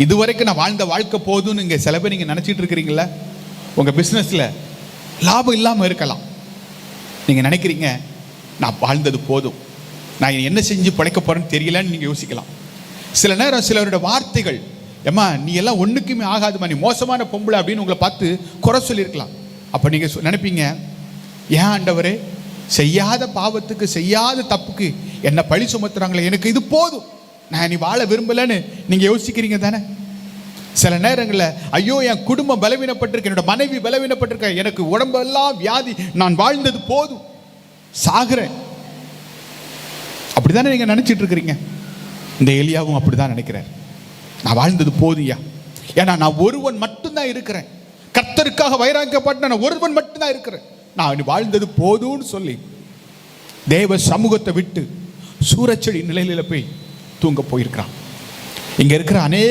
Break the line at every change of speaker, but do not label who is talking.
இதுவரைக்கும் நான் வாழ்ந்த வாழ்க்கை போதும்னு இங்கே சில பேர் நீங்கள் நினச்சிட்டு இருக்கிறீங்களா? உங்கள் பிஸ்னஸில் லாபம் இல்லாமல் இருக்கலாம். நீங்கள் நினைக்கிறீங்க நான் வாழ்ந்தது போதும், நான் என்ன செஞ்சு பிழைக்க போகிறேன்னு தெரியலன்னு நீங்கள் யோசிக்கலாம். சில நேரம் சிலருடைய வார்த்தைகள், ஏம்மா நீ எல்லாம் ஒன்றுக்குமே ஆகாதுமா, நீ மோசமான பொம்பளை அப்படின்னு உங்களை பார்த்து குறை சொல்லியிருக்கலாம். அப்போ நீங்கள் நினைப்பீங்க, ஏன் ஆண்டவரே செய்யாத பாவத்துக்கு செய்யாத தப்புக்கு என்ன பழி சுமத்துறாங்களே, எனக்கு இது போதும், நான் நீ வாழ விரும்பலன்னு நீங்கள் யோசிக்கிறீங்க தானே? சில நேரங்களில் ஐயோ என் குடும்பம் பலவீனப்பட்டிருக்கு, என்னோட மனைவி பலவீனப்பட்டிருக்க, எனக்கு உடம்பெல்லாம் வியாதி, நான் வாழ்ந்தது போதும், சாகுறேன், அப்படித்தானே நீங்கள் நினச்சிட்டு இருக்கிறீங்க. இந்த எலியாவும் அப்படிதான் நினைக்கிறார். நான் வாழ்ந்தது போதுயா, ஏன்னா நான் ஒருவன் மட்டும்தான் இருக்கிறேன், கர்த்தருக்காக வைராக்கியப்பட்ட நான் ஒருவன் மட்டும்தான் இருக்கிறேன், நான் வாழ்ந்தது போதும்னு சொல்லி தேவ சமூகத்தை விட்டு சூரச்செடி நிலையில போய் தூங்க போயிருக்கிறான். இங்க இருக்கிற அநேக